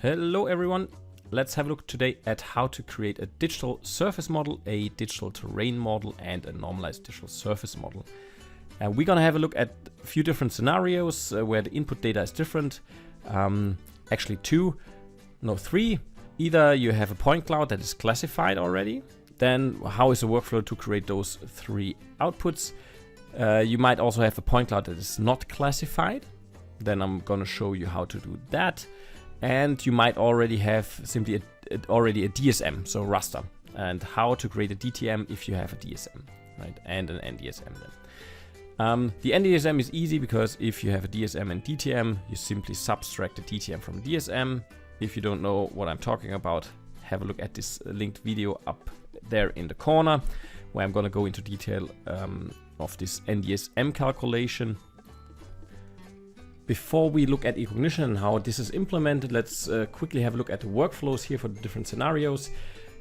Hello everyone, let's have a look today at how to create a digital surface model, a digital terrain model and a normalized digital surface model. And we're gonna have a look at a few different scenarios where the input data is different. Actually three. Either you have a point cloud that is classified already, then how is the workflow to create those three outputs? You might also have a point cloud that is not classified. Then I'm gonna show you how to do that. And you might already have simply a DSM, so raster, and how to create a DTM if you have a DSM, right? And an nDSM then. The nDSM is easy because if you have a DSM and DTM, you simply subtract the DTM from DSM. If you don't know what I'm talking about, have a look at this linked video up there in the corner, where I'm gonna go into detail of this nDSM calculation. Before we look at eCognition and how this is implemented, let's quickly have a look at the workflows here for the different scenarios.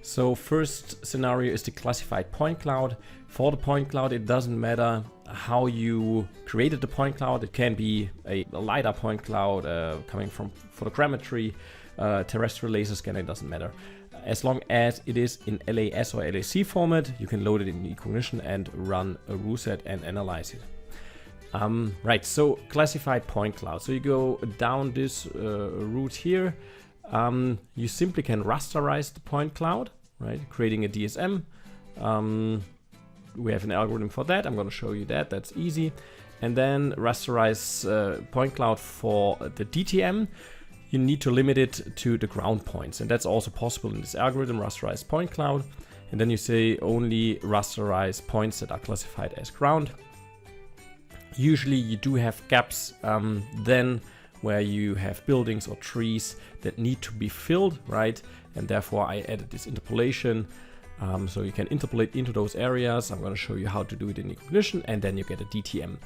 So first scenario is the classified point cloud. For the point cloud, it doesn't matter how you created the point cloud. It can be a LiDAR point cloud coming from photogrammetry, terrestrial laser scanner, it doesn't matter. As long as it is in LAS or LAC format, you can load it in eCognition and run a RuSet and analyze it. Right, so classified point cloud. So you go down this route here. You simply can rasterize the point cloud, right? Creating a DSM. We have an algorithm for that. I'm going to show you that. That's easy. And then rasterize point cloud for the DTM. You need to limit it to the ground points, and that's also possible in this algorithm, rasterize point cloud. And then you say only rasterize points that are classified as ground. Usually you do have gaps then where you have buildings or trees that need to be filled, right? And therefore I added this interpolation. So you can interpolate into those areas. I'm going to show you how to do it in eCognition, and then you get a DTM.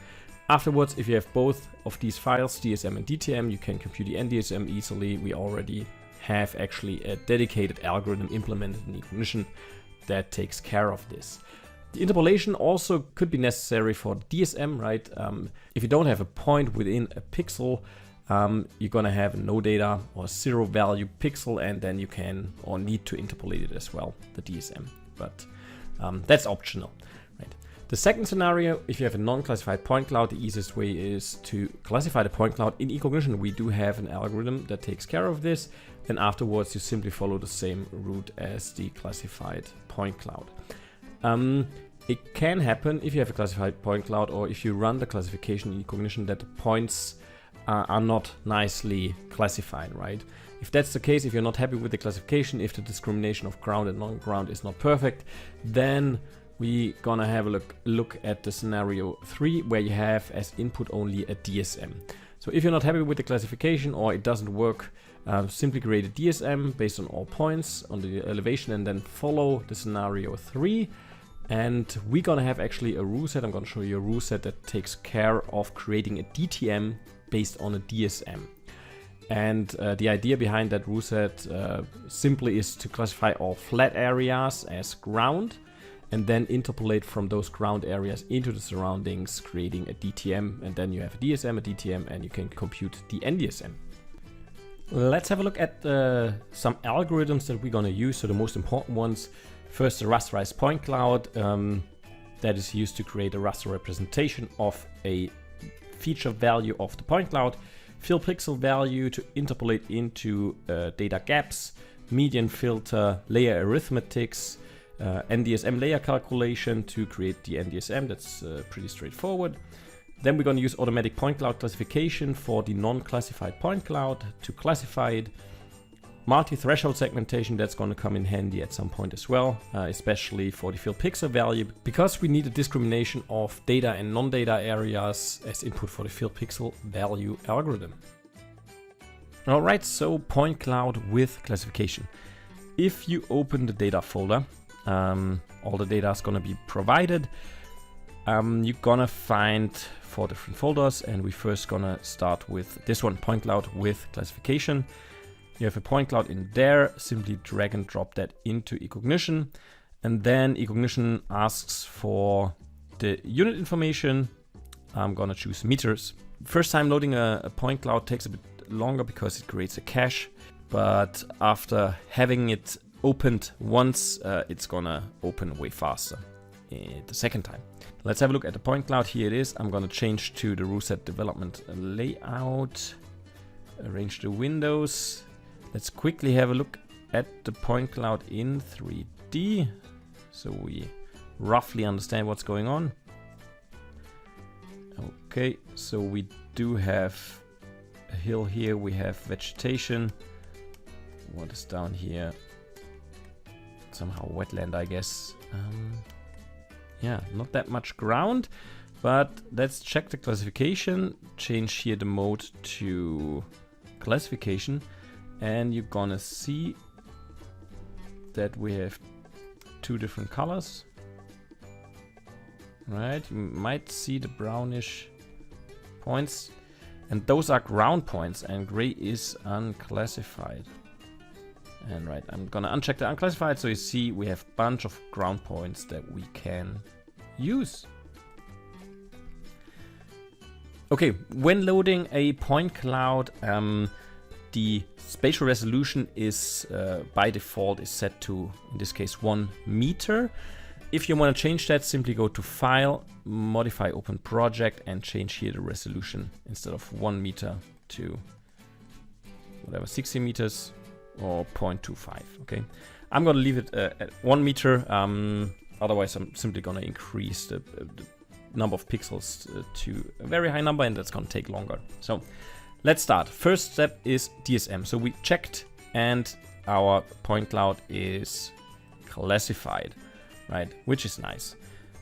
Afterwards, if you have both of these files, DSM and DTM, you can compute the nDSM easily. We already have actually a dedicated algorithm implemented in eCognition that takes care of this. The interpolation also could be necessary for DSM, right? If you don't have a point within a pixel, you're gonna have no data or zero value pixel, and then you can or need to interpolate it as well, the DSM, but that's optional, right? The second scenario, if you have a non-classified point cloud, the easiest way is to classify the point cloud. In eCognition, we do have an algorithm that takes care of this. Then afterwards, you simply follow the same route as the classified point cloud. It can happen if you have a classified point cloud, or if you run the classification in eCognition, that the points are not nicely classified, right? If that's the case, if you're not happy with the classification, if the discrimination of ground and non-ground is not perfect, then we're gonna have a look at the scenario 3, where you have as input only a DSM. So if you're not happy with the classification or it doesn't work, simply create a DSM based on all points on the elevation and then follow the scenario 3. And we're gonna have actually a RuSet. I'm gonna show you a RuSet that takes care of creating a DTM based on a DSM. And the idea behind that RuSet simply is to classify all flat areas as ground and then interpolate from those ground areas into the surroundings, creating a DTM. And then you have a DSM, a DTM, and you can compute the nDSM. Let's have a look at some algorithms that we're gonna use. So the most important ones. First, the rasterized point cloud that is used to create a raster representation of a feature value of the point cloud, fill pixel value to interpolate into data gaps, median filter, layer arithmetics, nDSM layer calculation to create the nDSM. That's pretty straightforward. Then we're going to use automatic point cloud classification for the non-classified point cloud to classify it. Multi-threshold segmentation, that's going to come in handy at some point as well, especially for the fill pixel value, because we need a discrimination of data and non-data areas as input for the fill pixel value algorithm. All right, so point cloud with classification. If you open the data folder, all the data is going to be provided. You're going to find 4 different folders, and we first going to start with this one, point cloud with classification. You have a point cloud in there, simply drag and drop that into eCognition. And then eCognition asks for the unit information. I'm gonna choose meters. First time loading a point cloud takes a bit longer because it creates a cache. but after having it opened once, it's gonna open way faster the second time. Let's have a look at the point cloud. Here it is. I'm gonna change to the RuSet development layout, arrange the windows. Let's quickly have a look at the point cloud in 3D, so we roughly understand what's going on. Okay, so we do have a hill here, we have vegetation. What is down here? Somehow wetland, I guess. Yeah, not that much ground, but let's check the classification. Change here the mode to classification, and you're gonna see that we have two different colors. Right, you might see the brownish points, and those are ground points, and gray is unclassified. And right, I'm gonna uncheck the unclassified, so you see we have a bunch of ground points that we can use. Okay, when loading a point cloud, the spatial resolution is by default is set to, in this case, 1 meter. If you want to change that, simply go to File, Modify Open Project, and change here the resolution instead of 1 meter to whatever, 60 meters or 0.25. Okay, I'm gonna leave it at 1 meter. Otherwise, I'm simply gonna increase the number of pixels to a very high number, and that's gonna take longer. So let's start. First step is DSM. So we checked, and our point cloud is classified, right? Which is nice.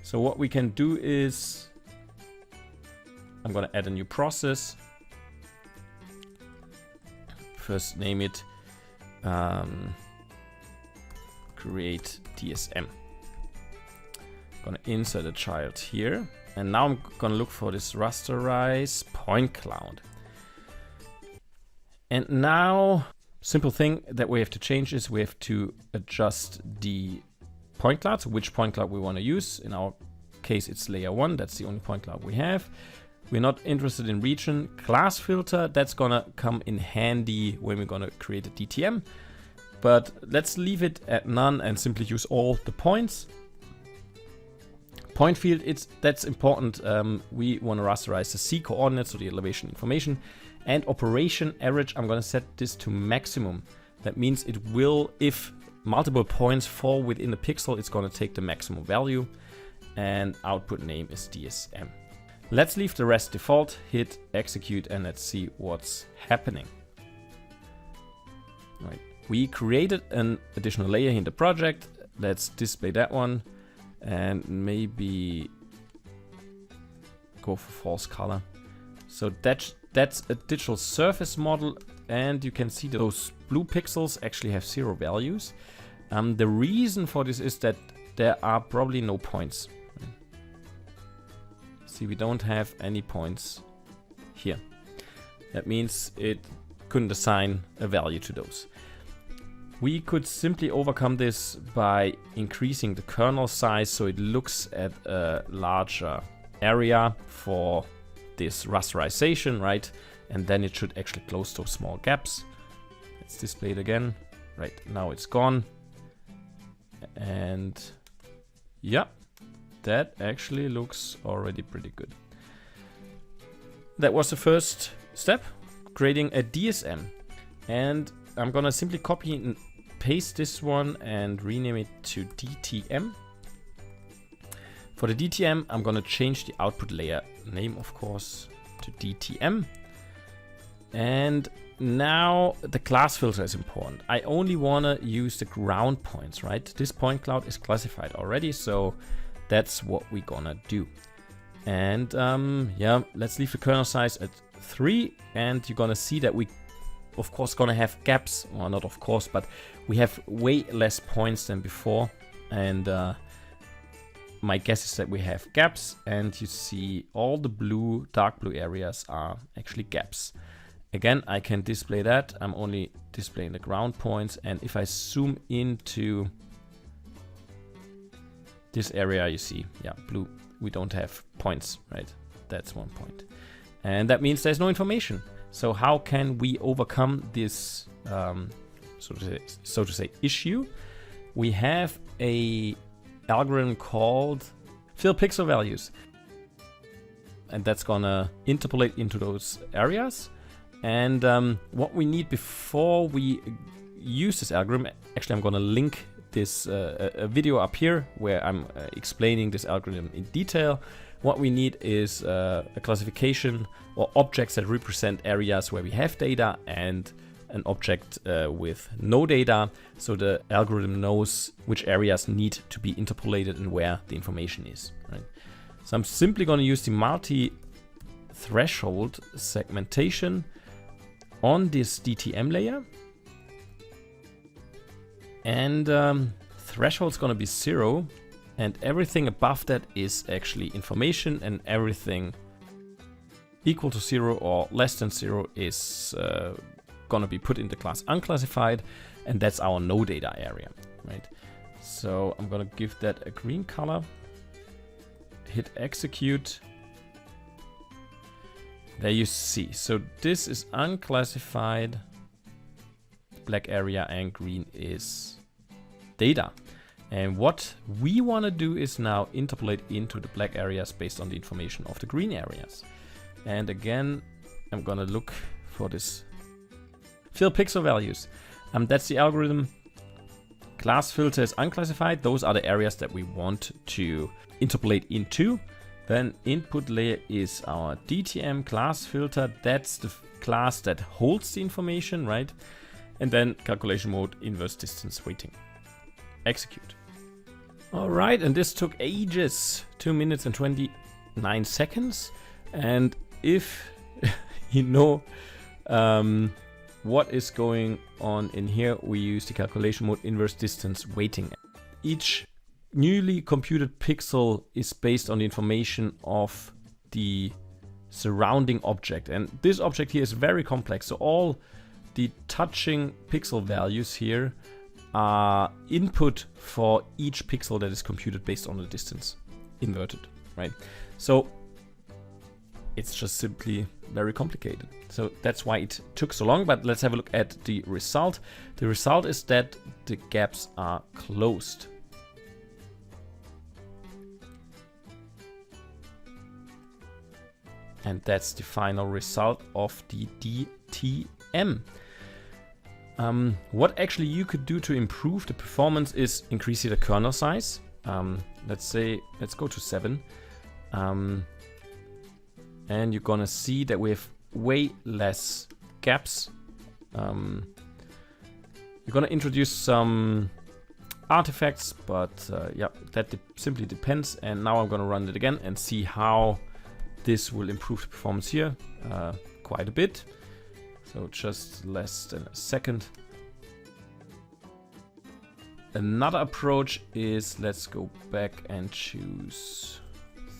So what we can do is, I'm gonna add a new process. First name it create DSM. Gonna insert a child here, and now I'm gonna look for this rasterize point cloud. And now, simple thing that we have to change is we have to adjust the point cloud, so which point cloud we want to use. In our case, it's layer 1. That's the only point cloud we have. We're not interested in region. Class filter, that's gonna come in handy when we're gonna create a DTM. But let's leave it at none and simply use all the points. Point field, that's important. We want to rasterize the C coordinates, so the elevation information. And operation average, I'm gonna set this to maximum. That means it will, if multiple points fall within the pixel, it's gonna take the maximum value. And output name is DSM. Let's leave the rest default, hit execute, and let's see what's happening. Right. We created an additional layer in the project. Let's display that one and maybe go for false color. So that's a digital surface model, and you can see those blue pixels actually have 0 values. The reason for this is that there are probably no points. See, we don't have any points here. That means it couldn't assign a value to those. We could simply overcome this by increasing the kernel size so it looks at a larger area for this rasterization, right? And then it should actually close those small gaps. Let's display it again. Right, now it's gone. And yeah, that actually looks already pretty good. That was the first step, creating a DSM. And I'm gonna simply copy and paste this one and rename it to DTM. For the DTM, I'm gonna change the output layer name, of course, to DTM. And now the class filter is important. I only wanna use the ground points, right? This point cloud is classified already, so that's what we're gonna do. And yeah, let's leave the kernel size at 3, and you're gonna see that we of course gonna have gaps, well, not of course, but we have way less points than before, and my guess is that we have gaps, and you see all the blue, dark blue areas are actually gaps. Again, I can display that. I'm only displaying the ground points, and if I zoom into this area, you see, yeah, blue, we don't have points, right? That's 1 point. And that means there's no information. So how can we overcome this so to say, issue, we have a algorithm called fill pixel values. And that's gonna interpolate into those areas. And what we need before we use this algorithm, actually I'm gonna link this a video up here where I'm explaining this algorithm in detail. What we need is a classification or objects that represent areas where we have data and an object with no data, so the algorithm knows which areas need to be interpolated and where the information is, right? So I'm simply going to use the multi-threshold segmentation on this DTM layer. And threshold is going to be 0. And everything above that is actually information, and everything equal to 0 or less than 0 is going to be put in the class unclassified. And that's our no data area, right? So I'm going to give that a green color. Hit execute. There you see. So this is unclassified, black area, and green is data. And what we want to do is now interpolate into the black areas based on the information of the green areas. And again, I'm going to look for this fill pixel values. That's the algorithm. Class filter is unclassified. Those are the areas that we want to interpolate into. Then input layer is our DTM class filter. That's the class that holds the information, right? And then calculation mode, inverse distance weighting. Execute. All right, and this took ages, 2 minutes and 29 seconds. And if you know what is going on in here, we use the calculation mode, inverse distance weighting. Each newly computed pixel is based on the information of the surrounding object. And this object here is very complex. So all the touching pixel values here are input for each pixel that is computed based on the distance inverted, right? So it's just simply very complicated. So that's why it took so long, but let's have a look at the result. The result is that the gaps are closed. And that's the final result of the DTM. What actually you could do to improve the performance is increase the kernel size. Let's go to 7. And you're gonna see that we have way less gaps. You're gonna introduce some artifacts, but yeah, that simply depends. And now I'm gonna run it again and see how this will improve the performance here quite a bit. So just less than a second. Another approach is, let's go back and choose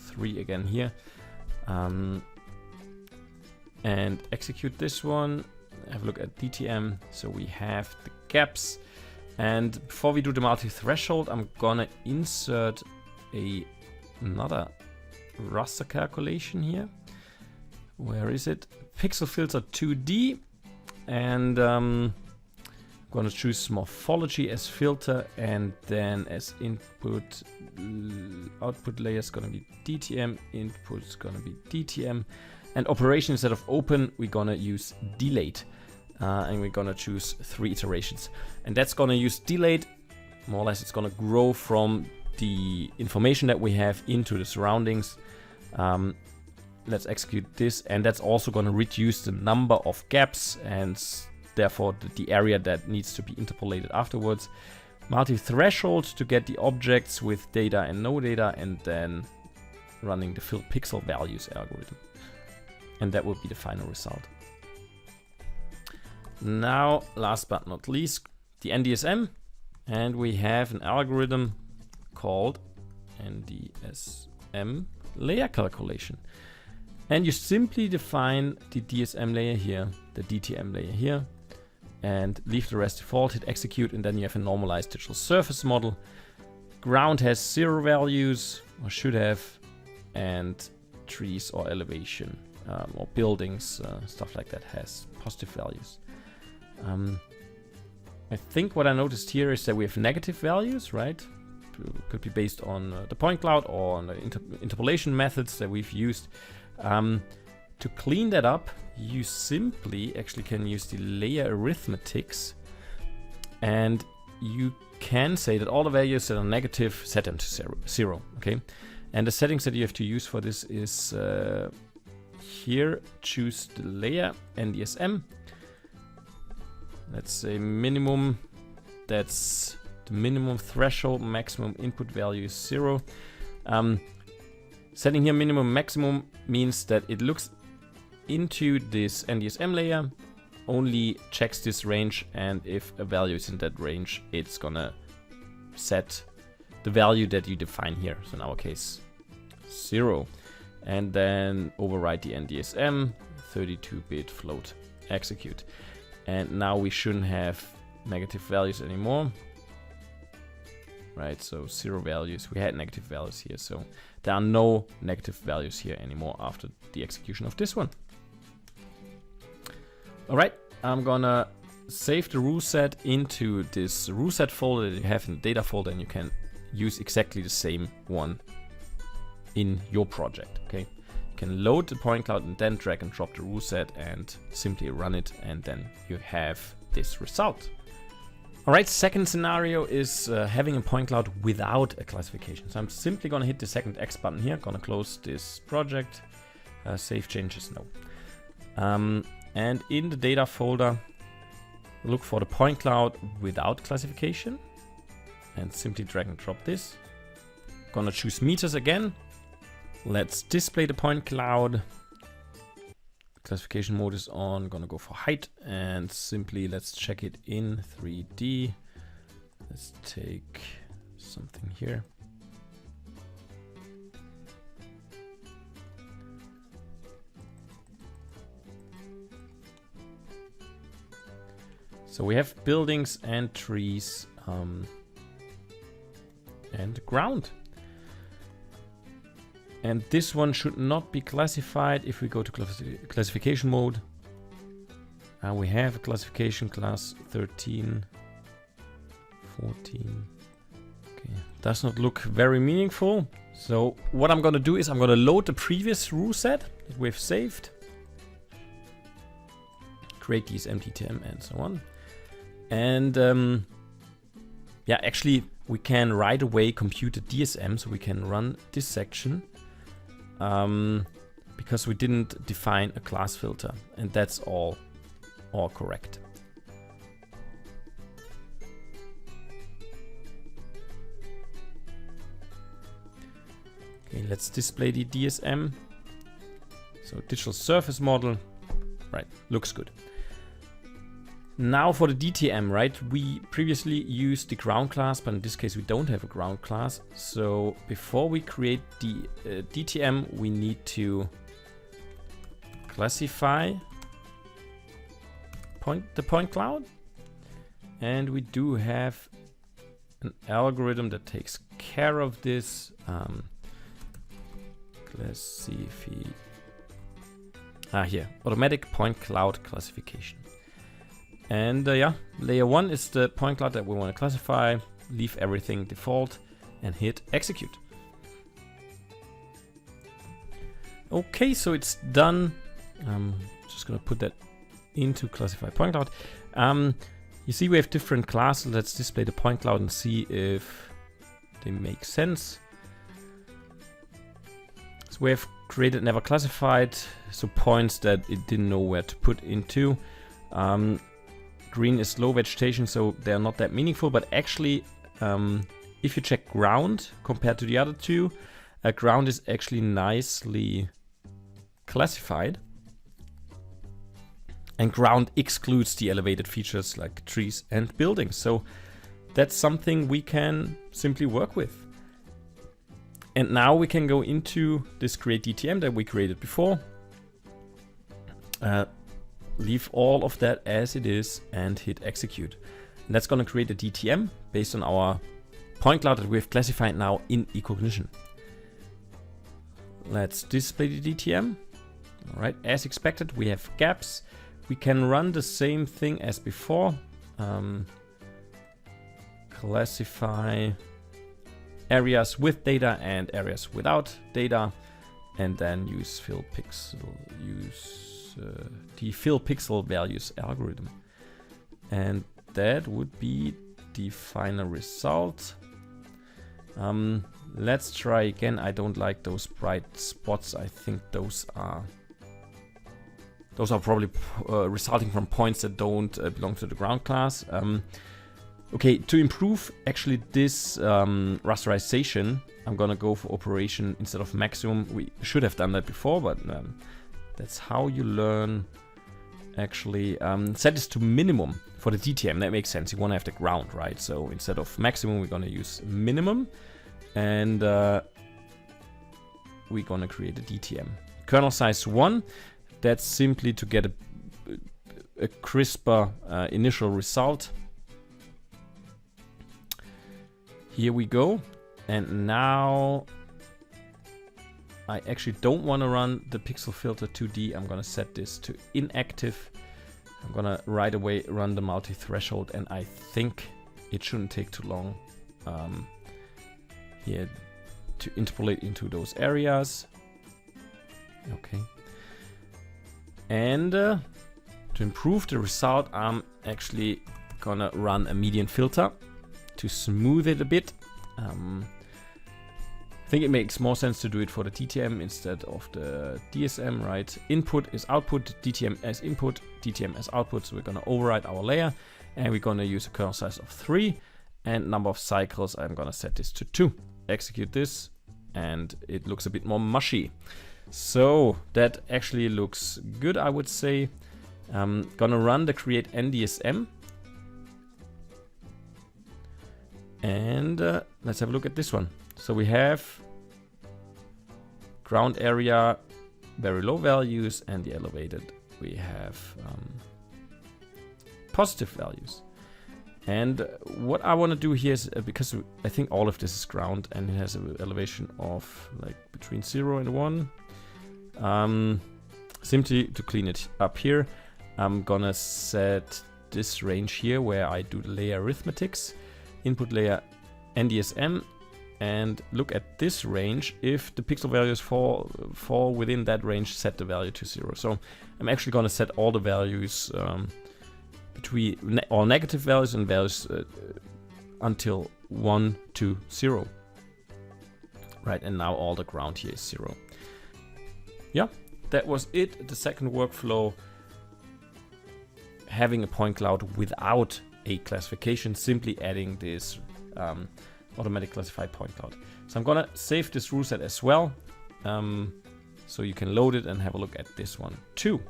3 again here. And execute this one. Have a look at DTM. So we have the gaps. And before we do the multi-threshold, I'm gonna insert another raster calculation here. Where is it? Pixel filter 2D. And I'm gonna choose morphology as filter, and then as input, output layer is gonna be DTM, input is gonna be DTM, and operation instead of open, we're gonna use delayed. And we're gonna choose 3 iterations. And that's gonna use delayed. More or less, it's gonna grow from the information that we have into the surroundings. Let's execute this, and that's also going to reduce the number of gaps and therefore the area that needs to be interpolated afterwards. Multi-threshold to get the objects with data and no data, and then running the fill pixel values algorithm. And that will be the final result. Now, last but not least, the nDSM, and we have an algorithm called nDSM layer calculation. And you simply define the DSM layer here, the DTM layer here, and leave the rest default, hit execute, and then you have a normalized digital surface model. Ground has 0 values, or should have, and trees or elevation or buildings, stuff like that, has positive values. I think what I noticed here is that we have negative values, right? Could be based on the point cloud or on the interpolation methods that we've used. To clean that up, you simply actually can use the layer arithmetics, and you can say that all the values that are negative, set them to zero, okay? And the settings that you have to use for this is here, choose the layer, nDSM. Let's say minimum, that's the minimum threshold, maximum input value is 0. Setting here minimum maximum means that it looks into this nDSM layer, only checks this range, and if a value is in that range, it's gonna set the value that you define here. So in our case, 0. And then override the nDSM, 32-bit float, execute. And now we shouldn't have negative values anymore. Right, so 0 values. We had negative values here, so there are no negative values here anymore after the execution of this one. All right, I'm gonna save the rule set into this rule set folder that you have in the data folder, and you can use exactly the same one in your project, okay? You can load the point cloud and then drag and drop the rule set and simply run it, and then you have this result. All right, second scenario is having a point cloud without a classification. So I'm simply gonna hit the second X button here, gonna close this project, save changes, no. And in the data folder, look for the point cloud without classification and simply drag and drop this. Gonna choose meters again. Let's display the point cloud. Classification mode is on, gonna go for height, and simply let's check it in 3D. Let's take something here. So we have buildings and trees and ground. And this one should not be classified. If we go to classification mode, we have a classification class 13, 14. Okay, does not look very meaningful. So what I'm gonna do is I'm gonna load the previous rule set that we've saved, create these DTM and so on. And yeah, actually we can right away compute the DSM, so we can run this section. Because we didn't define a class filter, and that's all correct. Okay, let's display the DSM. So digital surface model, right, looks good. Now for the DTM, right, we previously used the ground class, but in this case we don't have a ground class. So before we create the DTM, we need to classify the point cloud. And we do have an algorithm that takes care of this. Let's see if here, automatic point cloud classification. And yeah, layer 1 is the point cloud that we want to classify. Leave everything default and hit execute. Okay, so it's done. Just gonna put that into classify point cloud. You see we have different classes. Let's display the point cloud and see if they make sense. So we have created never classified, so points that it didn't know where to put into. Green is low vegetation, so they're not that meaningful, but actually if you check ground compared to the other two, ground is actually nicely classified, and ground excludes the elevated features like trees and buildings, so that's something we can simply work with. And now we can go into this create DTM that we created before, leave all of that as it is and hit execute. And that's going to create a DTM based on our point cloud that we've classified now in eCognition. Let's display the DTM. All right, as expected, we have gaps. We can run the same thing as before. classify areas with data and areas without data, and then use fill pixel, the fill pixel values algorithm. And that would be the final result. Let's try again. I don't like those bright spots. I think those are probably resulting from points that don't belong to the ground class. Okay, to improve actually this rasterization, I'm gonna go for operation instead of maximum. We should have done that before, but that's how you learn. Actually, set this to minimum for the DTM. That makes sense. You want to have the ground, right? So instead of maximum, we're going to use minimum, and we're going to create a DTM. Kernel size 1. That's simply to get a crisper initial result. Here we go. And now I actually don't want to run the pixel filter 2D. I'm going to set this to inactive. I'm going to right away run the multi-threshold, and I think it shouldn't take too long here to interpolate into those areas. Okay. And to improve the result, I'm actually going to run a median filter to smooth it a bit. I think it makes more sense to do it for the DTM instead of the DSM, right? Input is output, DTM as input, DTM as output. So we're going to override our layer, and we're going to use a kernel size of 3, and number of cycles, I'm going to set this to 2. Execute this, and it looks a bit more mushy. So that actually looks good, I would say. I'm going to run the create nDSM. And let's have a look at this one. So we have ground area, very low values, and the elevated, we have positive values. And what I want to do here is, because I think all of this is ground and it has an elevation of like between 0 and 1, simply to clean it up here, I'm gonna set this range here where I do the layer arithmetics, input layer nDSM, and look at this range. If the pixel values fall within that range, set the value to 0. So I'm actually going to set all the values between all negative values and values until 1 to 0. Right, and now all the ground here is 0. Yeah, that was it. The second workflow, having a point cloud without a classification, simply adding this automatic classified point cloud. So I'm gonna save this rule set as well, so you can load it and have a look at this one too.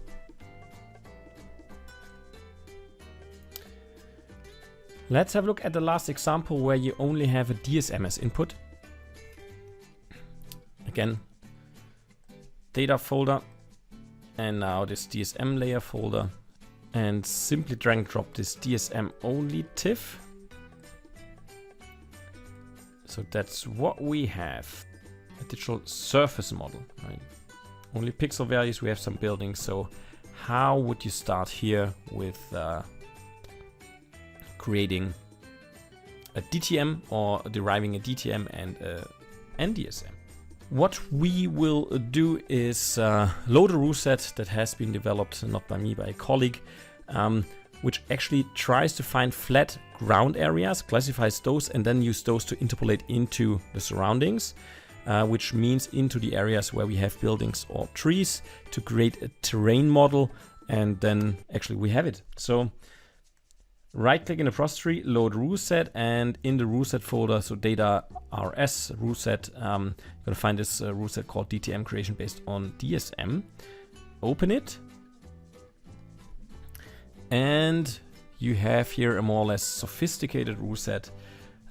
Let's have a look at the last example where you only have a DSM as input. Again, data folder, and now this DSM layer folder, and simply drag and drop this DSM only TIFF. So that's what we have, a digital surface model, right? Only pixel values, we have some buildings. So how would you start here with creating a DTM or deriving a DTM and a nDSM? What we will do is load a rule set that has been developed, not by me, by a colleague, which actually tries to find flat ground areas, classifies those, and then use those to interpolate into the surroundings, which means into the areas where we have buildings or trees, to create a terrain model, and then actually we have it. So right click in the process tree, load rule set, and in the rule set folder, so data rs rule set, you're gonna find this rule set called DTM creation based on DSM. Open it. And you have here a more or less sophisticated rule set,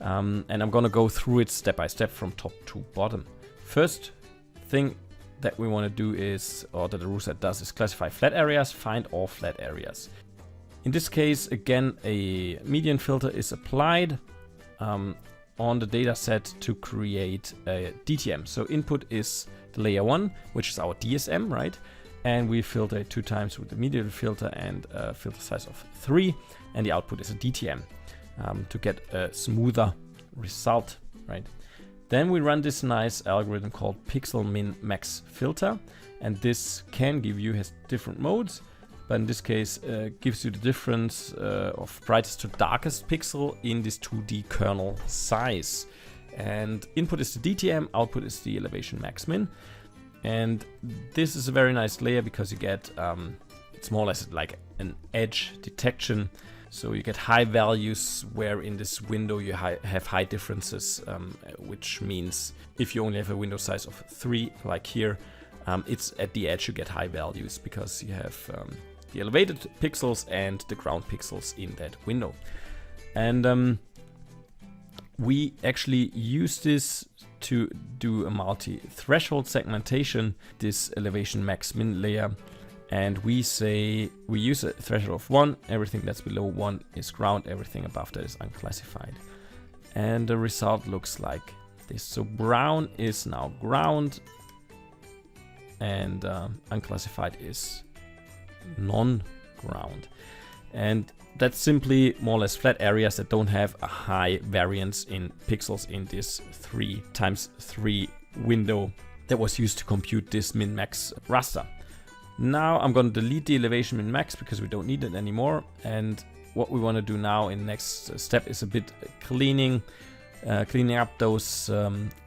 and I'm gonna go through it step by step from top to bottom. First thing that we want to do is, or that the rule set does, is classify flat areas, find all flat areas. In this case, again, a median filter is applied on the data set to create a DTM. So input is the layer 1, which is our DSM, right? And we filter it 2 times with the median filter and a filter size of 3, and the output is a DTM. to get a smoother result, right? Then we run this nice algorithm called pixel min max filter, and this can give you, has different modes, but in this case gives you the difference of brightest to darkest pixel in this 2D kernel size. And input is the DTM, output is the elevation max min. And this is a very nice layer because you get, it's more or less like an edge detection. So you get high values where in this window you have high differences, which means if you only have a window size of 3, like here, it's at the edge you get high values because you have the elevated pixels and the ground pixels in that window. And we actually use this to do a multi-threshold segmentation, this elevation max min layer. And we say we use a threshold of 1, everything that's below 1 is ground, everything above that is unclassified. And the result looks like this. So brown is now ground, and unclassified is non-ground. And that's simply more or less flat areas that don't have a high variance in pixels in this 3x3 window that was used to compute this min-max raster. Now I'm going to delete the elevation min max because we don't need it anymore. And what we want to do now in the next step is a bit cleaning up those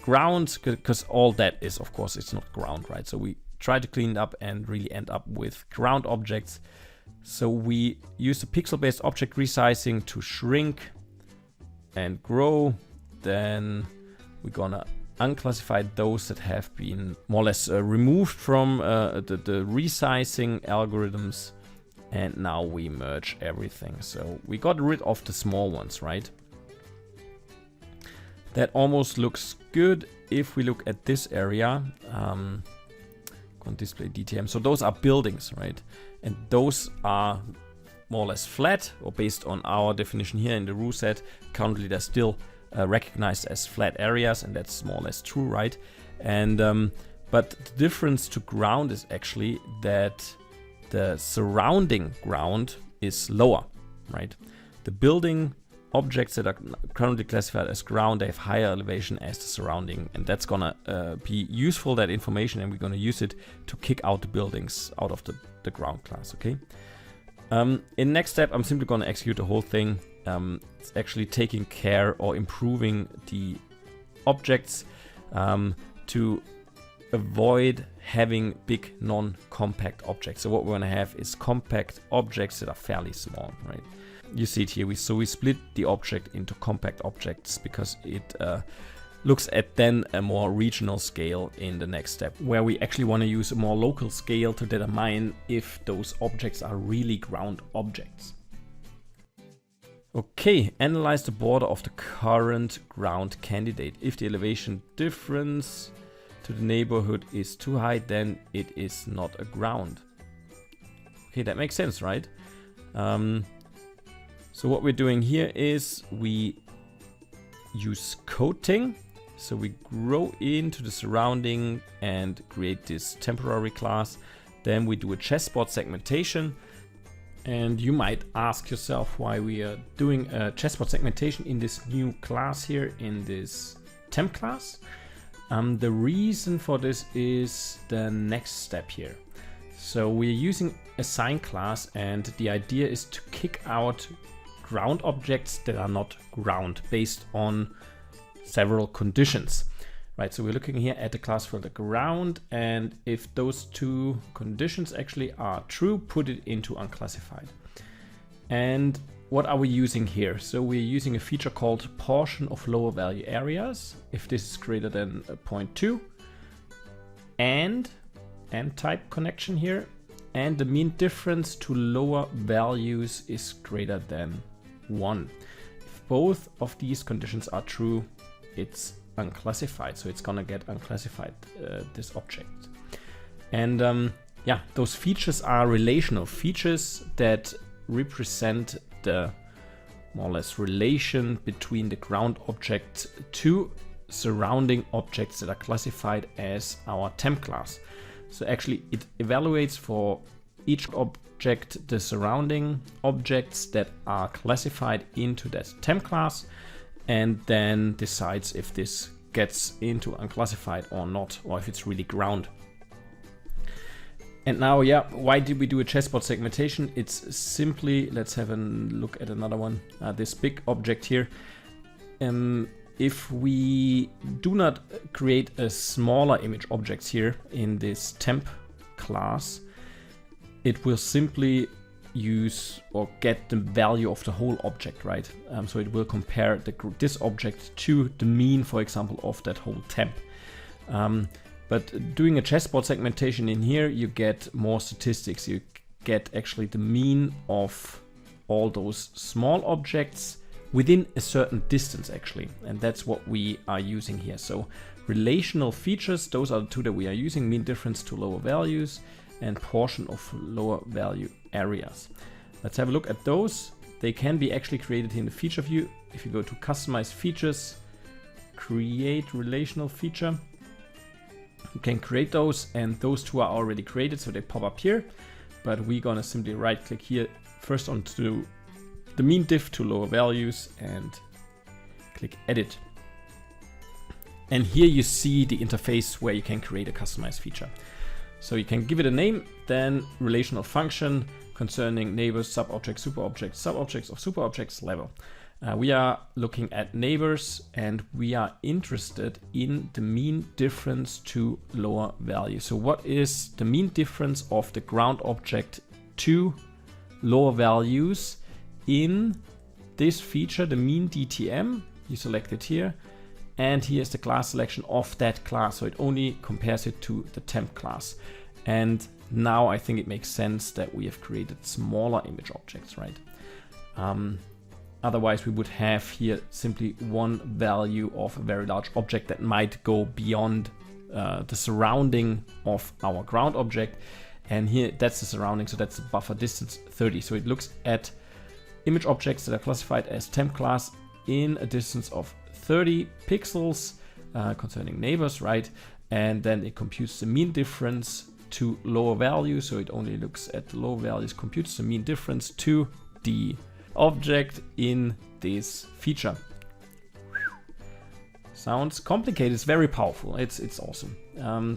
grounds, because all that is, of course, it's not ground, right? So we try to clean it up and really end up with ground objects. So we use the pixel-based object resizing to shrink and grow. Then we're gonna unclassify those that have been more or less removed from the resizing algorithms, and now we merge everything. So we got rid of the small ones, right? That almost looks good. If we look at this area, on display DTM, so those are buildings, right? And those are more or less flat, or based on our definition here in the rule set, currently they're still recognized as flat areas, and that's more or less true, right? And but the difference to ground is actually that the surrounding ground is lower, right? The building objects that are currently classified as ground, they have higher elevation as the surrounding, and that's gonna be useful, that information, and we're gonna use it to kick out the buildings out of the ground class, okay? In next step, I'm simply gonna execute the whole thing. It's actually taking care or improving the objects to avoid having big non-compact objects. So what we're gonna have is compact objects that are fairly small, right? You see it here, so we split the object into compact objects because it looks at then a more regional scale in the next step, where we actually want to use a more local scale to determine if those objects are really ground objects. Okay, analyze the border of the current ground candidate. If the elevation difference to the neighborhood is too high, then it is not a ground. Okay, that makes sense, right? So what we're doing here is we use coating. So we grow into the surrounding and create this temporary class. Then we do a chessboard segmentation. And you might ask yourself why we are doing a chessboard segmentation in this new class here, in this temp class. The reason for this is the next step here. So we're using assign class, and the idea is to kick out ground objects that are not ground based on several conditions, right? So we're looking here at the class for the ground, and if those two conditions actually are true, put it into unclassified. And what are we using here? So we're using a feature called portion of lower value areas. If this is greater than 0.2, and type connection here, and the mean difference to lower values is greater than 1. If both of these conditions are true, it's unclassified, so it's gonna get unclassified, this object. And yeah, those features are relational features that represent the more or less relation between the ground object to surrounding objects that are classified as our temp class. So actually it evaluates for each object the surrounding objects that are classified into that temp class, and then decides if this gets into unclassified or not, or if it's really ground. And now, yeah, why did we do a chessboard segmentation? It's simply, let's have a look at another one, this big object here. If we do not create a smaller image objects here in this temp class, it will simply use or get the value of the whole object, right? So it will compare this object to the mean, for example, of that whole temp. But doing a chessboard segmentation in here, you get more statistics. You get actually the mean of all those small objects within a certain distance, actually. And that's what we are using here. So relational features, those are the two that we are using: mean difference to lower values and portion of lower value areas. Let's have a look at those. They can be actually created in the feature view. If you go to customize features, create relational feature, you can create those, and those two are already created, so they pop up here. But we're gonna simply right click here first onto the mean diff to lower values and click edit. And here you see the interface where you can create a customized feature. So you can give it a name, then relational function concerning neighbors, subobjects, superobjects, subobjects of superobjects level. We are looking at neighbors, and we are interested in the mean difference to lower value. So what is the mean difference of the ground object to lower values in this feature, the mean DTM? You select it here, and here's the class selection of that class. So it only compares it to the temp class. And now I think it makes sense that we have created smaller image objects, right? Otherwise, we would have here simply one value of a very large object that might go beyond the surrounding of our ground object. And here, that's the surrounding, so that's the buffer distance 30. So it looks at image objects that are classified as temp class in a distance of 30 pixels concerning neighbors, right? And then it computes the mean difference to lower values. So it only looks at the low values, computes the mean difference to the object in this feature. Sounds complicated, it's very powerful, it's awesome.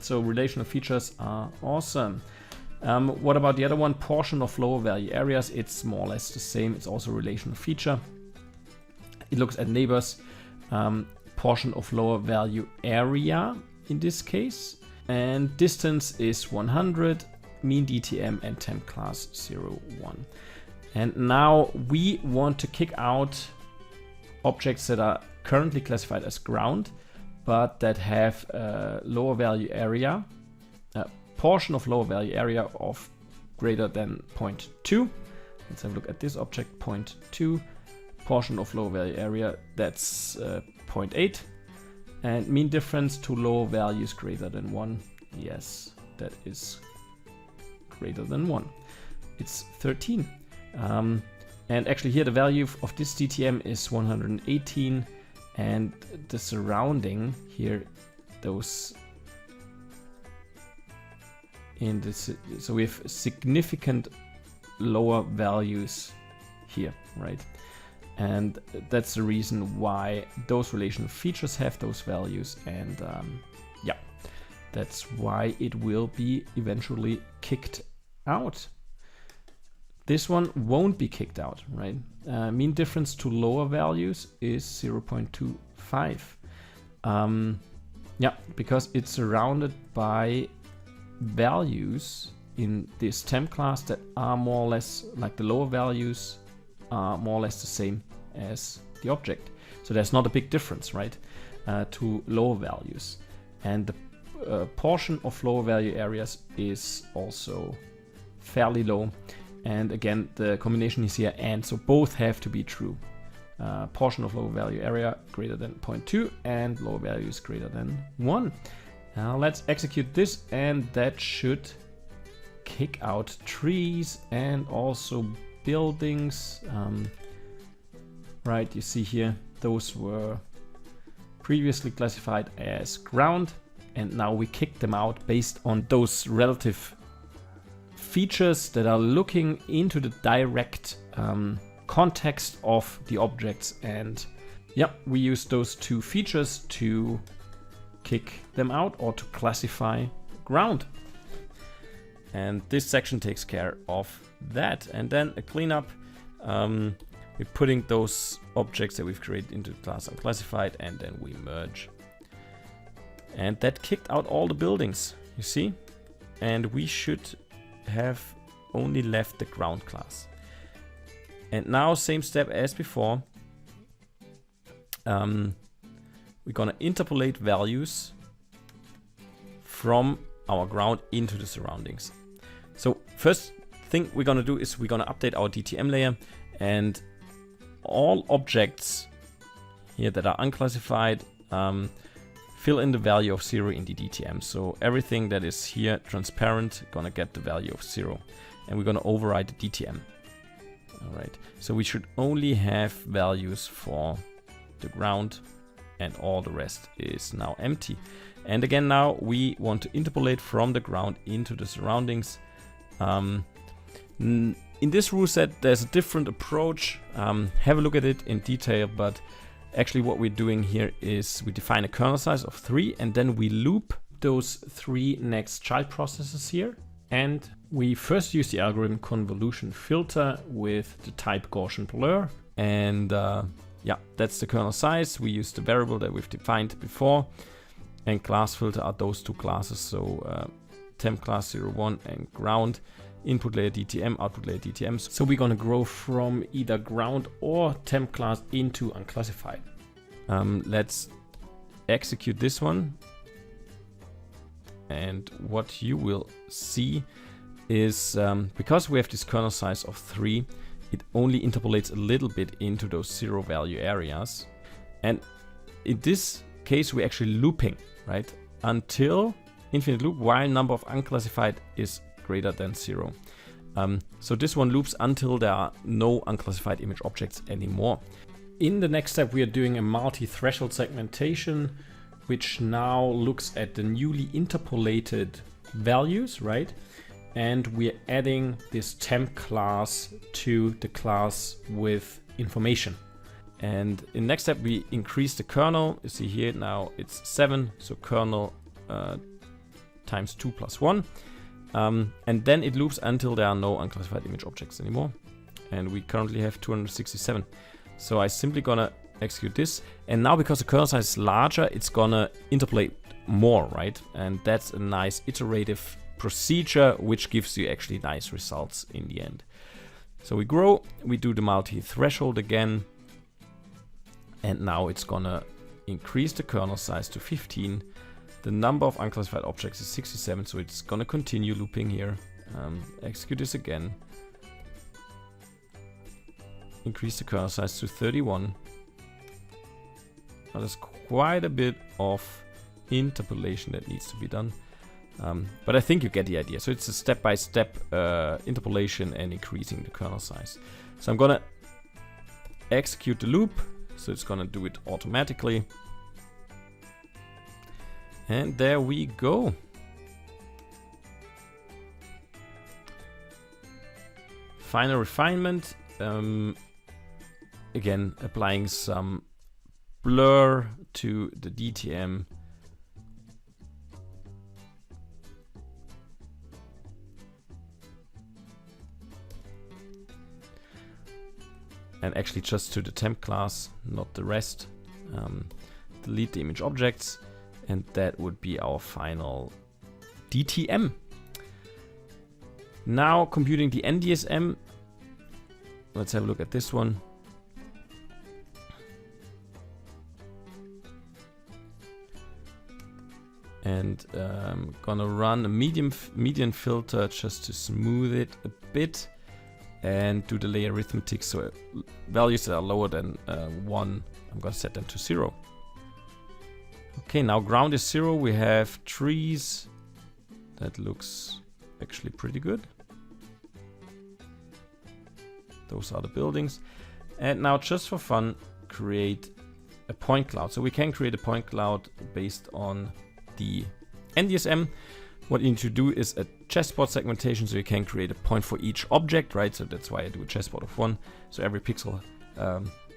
So relational features are awesome. What about the other one, portion of lower value areas? It's more or less the same, it's also a relational feature. It looks at neighbors, portion of lower value area in this case, and distance is 100, mean DTM and temp class 0, 1. And now we want to kick out objects that are currently classified as ground, but that have a lower value area, a portion of lower value area of greater than 0.2. Let's have a look at this object, 0.2. Portion of lower value area, that's 0.8. And mean difference to lower values greater than 1. Yes, that is greater than 1. It's 13. And actually here the value of this DTM is 118, and the surrounding here, those in this, so we have significant lower values here, right? And that's the reason why those relational features have those values, and yeah, that's why it will be eventually kicked out. This one won't be kicked out, right? Mean difference to lower values is 0.25. Yeah, because it's surrounded by values in this temp class that are more or less like the lower values are more or less the same as the object. So there's not a big difference, right, to lower values. And the portion of lower value areas is also fairly low. And again, the combination is here and, so both have to be true. Portion of lower value area greater than 0.2 and lower values greater than 1. Now let's execute this, and that should kick out trees and also buildings. Right, you see here, those were previously classified as ground, and now we kick them out based on those relative features that are looking into the direct context of the objects. And yeah, we use those two features to kick them out or to classify ground. And this section takes care of that. And then a cleanup. We're putting those objects that we've created into the class unclassified, and then we merge. And that kicked out all the buildings, you see? And we should have only left the ground class. And now, same step as before. We're gonna interpolate values from our ground into the surroundings. So first thing we're gonna do is we're gonna update our DTM layer, and all objects here that are unclassified fill in the value of 0 in the DTM. So everything that is here transparent gonna get the value of 0, and we're gonna override the DTM. All right, so we should only have values for the ground, and all the rest is now empty. And again, now we want to interpolate from the ground into the surroundings. In this rule set, there's a different approach. Have a look at it in detail, but actually what we're doing here is we define a kernel size of 3, and then we loop those 3 next child processes here. And we first use the algorithm convolution filter with the type Gaussian blur. And yeah, that's the kernel size. We use the variable that we've defined before. And class filter are those two classes. So temp class 01 and ground. Input layer DTM, output layer DTM. So we're gonna grow from either ground or temp class into unclassified. Let's execute this one. And what you will see is because we have this kernel size of 3, it only interpolates a little bit into those 0 value areas. And in this case, we're actually looping, right? Until infinite loop while number of unclassified is greater than 0. So this one loops until there are no unclassified image objects anymore. In the next step, we are doing a multi-threshold segmentation, which now looks at the newly interpolated values, right? And we're adding this temp class to the class with information. And in the next step, we increase the kernel. You see here now it's 7, so kernel times 2 plus 1. And then it loops until there are no unclassified image objects anymore. And we currently have 267. So I simply gonna execute this. And now because the kernel size is larger, it's gonna interpolate more, right? And that's a nice iterative procedure, which gives you actually nice results in the end. So we grow, we do the multi-threshold again. And now it's gonna increase the kernel size to 15. The number of unclassified objects is 67, so it's gonna continue looping here. Execute this again. Increase the kernel size to 31. Now there's quite a bit of interpolation that needs to be done. But I think you get the idea. So it's a step-by-step interpolation and increasing the kernel size. So I'm gonna execute the loop. So it's gonna do it automatically. And there we go. Final refinement. Again, applying some blur to the DTM. And actually just to the temp class, not the rest. Delete the image objects. And that would be our final DTM. Now computing the nDSM. Let's have a look at this one. And gonna run a median filter just to smooth it a bit. And do the layer arithmetic. So values that are lower than 1, I'm gonna set them to 0. Okay, now ground is 0. We have trees. That looks actually pretty good. Those are the buildings. And now just for fun, create a point cloud. So we can create a point cloud based on the nDSM. What you need to do is a chessboard segmentation, so you can create a point for each object, right? So that's why I do a chessboard of 1. So every pixel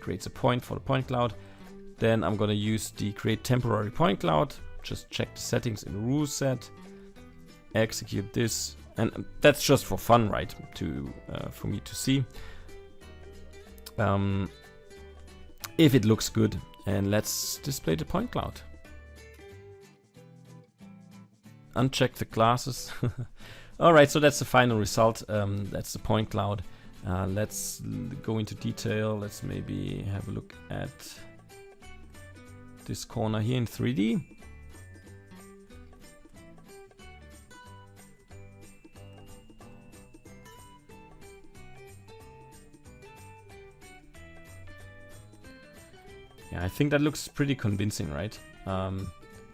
creates a point for the point cloud. Then I'm gonna use the create temporary point cloud. Just check the settings in the rule set, execute this, and that's just for fun, right? For me to see if it looks good. And let's display the point cloud. Uncheck the classes. Alright, so that's the final result. That's the point cloud. Let's go into detail. Let's maybe have a look at this corner here in 3D. Yeah, I think that looks pretty convincing, right?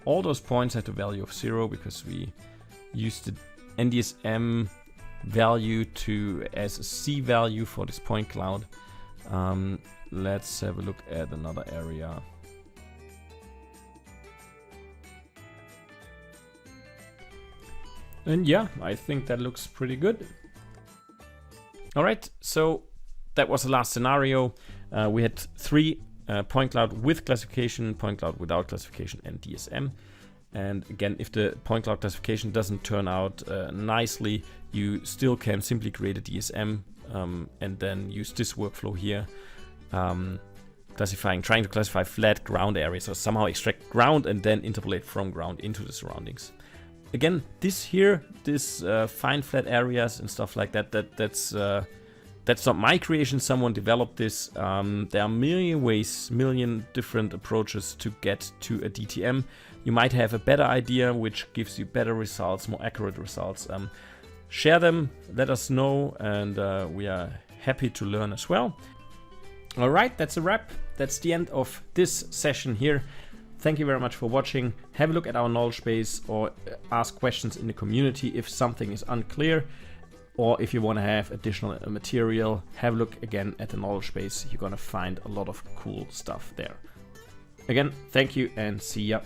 All those points have the value of 0 because we used the nDSM value as a C value for this point cloud. Let's have a look at another area. And yeah, I think that looks pretty good. All right, so that was the last scenario. We had 3 point cloud with classification, point cloud without classification, and DSM. And again, if the point cloud classification doesn't turn out nicely, you still can simply create a DSM and then use this workflow here, trying to classify flat ground areas, or somehow extract ground and then interpolate from ground into the surroundings. Again, this fine flat areas and stuff like that, that's not my creation. Someone developed this. There are million different approaches to get to a DTM. You might have a better idea which gives you better results, more accurate results. Share them, let us know, and we are happy to learn as well. All right, that's a wrap. That's the end of this session here. Thank you very much for watching. Have a look at our knowledge base or ask questions in the community if something is unclear. Or if you want to have additional material, have a look again at the knowledge base. You're going to find a lot of cool stuff there. Again, thank you and see ya.